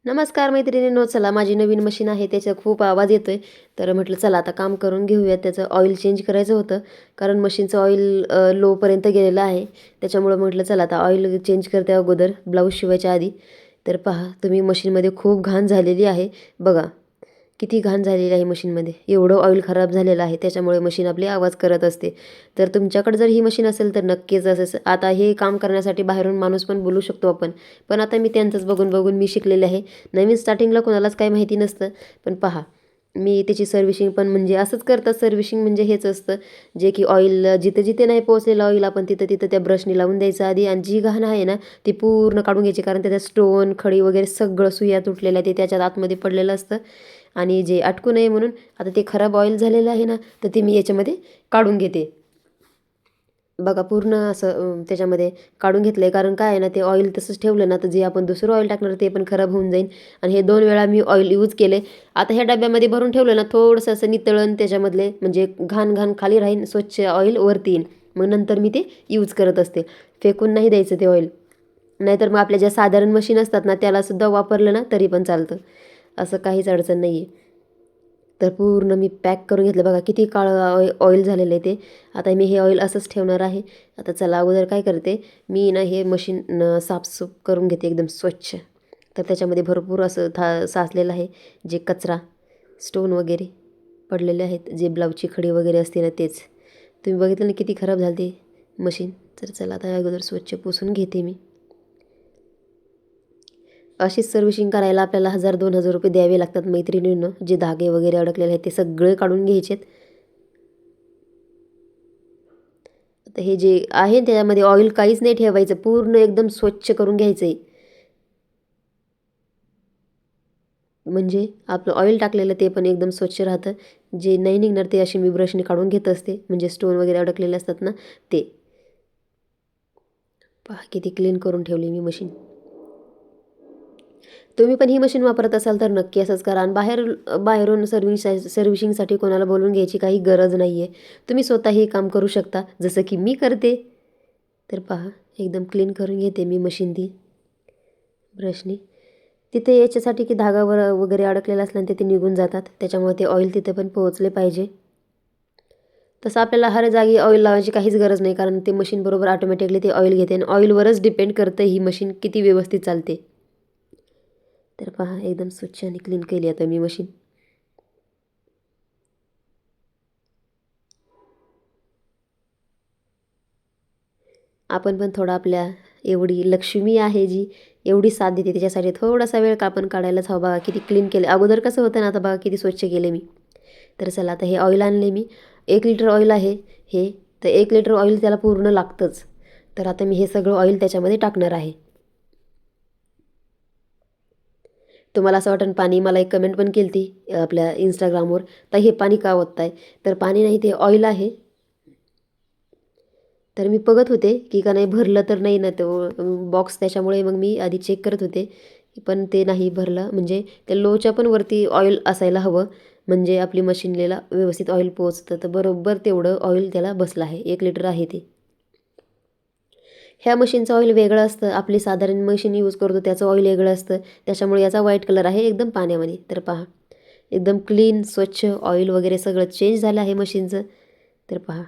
नमस्कार मैत्रिणींनो, चला माझी नवीन मशीन आहे त्याचा खूप आवाज येतोय. तर म्हटलं चला आता काम करून घेऊयात. त्याचं ऑइल चेंज करायचं होतं कारण मशीनचं ऑइल लोपर्यंत गेलेलं आहे. त्याच्यामुळं म्हटलं चला आता ऑइल चेंज करते अगोदर ब्लाऊज शिवायच्या आधी. तर पहा तुम्ही मशीनमध्ये खूप घाण झालेली आहे बघा. किती घाण झालेली आहे मशीनमध्ये. एवढं ऑइल खराब झालेलं आहे त्याच्यामुळे मशीन आपली आवाज करत असते. तर तुमच्याकडे जर ही मशीन असेल तर नक्कीच असं आता हे काम करण्यासाठी बाहेरून माणूस पण बोलू शकतो आपण. पण आता मी त्यांचंच बघून बघून मी शिकलेले आहे. नवीन स्टार्टिंगला कोणालाच काही माहिती नसतं. पण पहा मी त्याची सर्व्हिसिंग पण म्हणजे असंच करतात. सर्व्हिसिंग म्हणजे हेच असतं जे की ऑइल जिथे जिथे नाही पोहोचलेलं ऑइल आपण तिथं तिथं त्या ब्रशनी लावून द्यायचं आधी. आणि जी घाण आहे ना ती पूर्ण काढून घ्यायची कारण त्याच्यात स्टोन खडी वगैरे सगळं सुया तुटलेल्या ते त्याच्यात आतमध्ये पडलेलं असतं. आणि जे अटकू नये म्हणून आता ते खराब ऑइल झालेलं आहे ना तर ते मी याच्यामध्ये काढून घेते. बघा पूर्ण असं त्याच्यामध्ये काढून घेतलं आहे कारण काय आहे ना ते ऑइल तसंच ठेवलं ना तर जे आपण दुसरं ऑइल टाकणार ते पण खराब होऊन जाईल. आणि हे 2 वेळा मी ऑइल यूज केले. आता ह्या डब्यामध्ये भरून ठेवलं ना थोडंसं असं नितळण त्याच्यामधले म्हणजे घाण घाण खाली राहीन, स्वच्छ ऑइल वरती येईल. मग नंतर मी ते यूज करत असते. फेकून नाही द्यायचं ते ऑइल. नाहीतर मग आपल्या ज्या साधारण मशीन असतात ना त्यालासुद्धा वापरलं ना तरी पण चालतं. असं काहीच अडचण नाही आहे. तर पूर्ण मी पॅक करून घेतलं बघा किती काळं ऑइल झालेलं आहे ते. आता मी हे ऑइल असंच ठेवणार आहे. आता चला अगोदर काय करते मी ना हे मशीन साफसूफ करून घेते एकदम स्वच्छ. तर त्याच्यामध्ये भरपूर असं साचलेलं आहे जे कचरा स्टोन वगैरे पडलेले आहेत, जे ब्लाऊजची खडी वगैरे असते ना तेच. तुम्ही बघितलं ना किती खराब झाली ती मशीन. तर चला आता अगोदर स्वच्छ पुसून घेते मी. अशीच सर्व्हिसिंग करायला आपल्याला 1000-2000 रुपये द्यावे लागतात मैत्रिणींनो. जे धागे वगैरे अडकलेले आहेत ते सगळे काढून घ्यायचेत. आता हे जे आहे त्याच्यामध्ये ऑइल काहीच नाही ठेवायचं, पूर्ण एकदम स्वच्छ करून घ्यायचं आहे. म्हणजे आपलं ऑइल टाकलेलं ते पण एकदम स्वच्छ राहतं. जे नाही निघणार ते अशी मी ब्रशने काढून घेत असते. म्हणजे स्टोन वगैरे अडकलेले असतात ना ते. पहा किती क्लीन करून ठेवली मी मशीन. तुम्ही पण ही मशीन वापरत असाल तर नक्की असंच करा. आणि बाहेरून सर्व्हिसिंगसाठी कोणाला बोलवून घ्यायची काही गरज नाही आहे. तुम्ही स्वतः हे काम करू शकता जसं की मी करते. तर पहा एकदम क्लीन करून घेते मी मशीन ती ब्रशनी. तिथे याच्यासाठी की धागावर वगैरे अडकलेलं असल्याने ते निघून जातात. त्याच्यामुळे ते ऑइल तिथे पण पोहोचले पाहिजे. तसं आपल्याला हर जागी ऑइल लावायची काहीच गरज नाही कारण ते मशीन बरोबर ऑटोमॅटिकली ते ऑइल घेते आणि ऑइलवरच डिपेंड करतं ही मशीन किती व्यवस्थित चालते. तर पहा एकदम स्वच्छ आणि क्लीन केली आता मी मशीन. आपण पण थोडा आपल्या एवढी लक्ष्मी आहे जी एवढी साथ देते त्याच्यासाठी थोडासा वेळ का आपण काढायलाच हवा. बघा किती क्लीन केलं अगोदर कसं होतं ना आता बघा किती स्वच्छ केले मी. तर चला आता हे ऑइल आणले मी. 1 लिटर ऑइल आहे हे. तर 1 लिटर ऑइल त्याला पूर्ण लागतंच. तर आता मी हे सगळं ऑइल त्याच्यामध्ये टाकणार आहे. तुम्हाला असं वाटेल पाणी, मला एक कमेंट पण केली ती आपल्या इंस्टाग्रामवर, तर हे पाणी का ओतताय. तर पाणी नाही ते ऑइल आहे. तर मी बघत होते की का नाही भरलं तर नाही ना तो बॉक्स. त्याच्यामुळे मग मी आधी चेक करत होते पण ते नाही भरलं. म्हणजे त्या लोच्या पण वरती ऑइल असायला हवं म्हणजे आपली मशीनला व्यवस्थित ऑइल पोहोचतं. तर बरोबर तेवढं ऑइल त्याला बसलं आहे. 1 लिटर आहे ते. ह्या मशीनचं ऑइल वेगळं असतं. आपली साधारण मशीन यूज करतो त्याचं ऑइल वेगळं असतं. त्याच्यामुळे याचा व्हाईट कलर आहे एकदम पाण्यामध्ये. तर पहा एकदम क्लीन स्वच्छ ऑइल वगैरे सगळं चेंज झालं आहे मशीनचं. तर पहा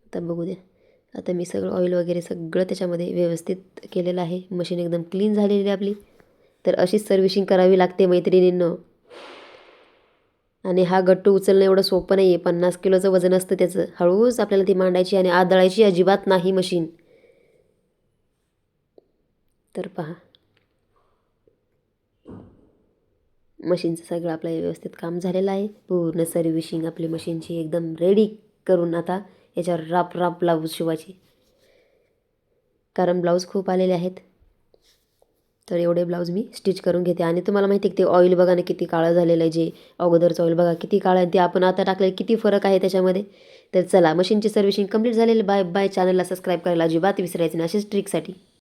आता बघू द्या. आता मी सगळं ऑइल वगैरे सगळं त्याच्यामध्ये व्यवस्थित केलेलं आहे. मशीन एकदम क्लीन झालेली आहे आपली. तर अशीच सर्व्हिसिंग करावी लागते मैत्रिणींनो. आणि हा गट्टू उचलणं एवढं सोपं नाही आहे. 50 किलोचं वजन असतं त्याचं. हळूच आपल्याला ती मांडायची आणि आदळायची अजिबात नाही मशीन. तर पहा मशीनचं सगळं आपलं व्यवस्थित काम झालेलं आहे. पूर्ण सर्व्हिसिंग आपली मशीनची एकदम रेडी करून आता याच्यावर राप राप ब्लाऊज शिवायची. कारण ब्लाऊज खूप आलेले आहेत. तर एवढे ब्लाऊज मी स्टिच करून घेते. आणि तुम्हाला माहिती आहे की ते ऑइल बघा ना किती काळं झालेलं आहे. जे अगोदरचं ऑइल बघा किती काळं आहे. ते आपण आता टाकलेलं किती फरक आहे त्याच्यामध्ये. तर चला मशीनची सर्व्हिसिंग कंप्लीट झालेली. Bye bye. चॅनलला सबस्क्राईब करायला अजिबात विसरायचं नाही अशाच ट्रिकसाठी.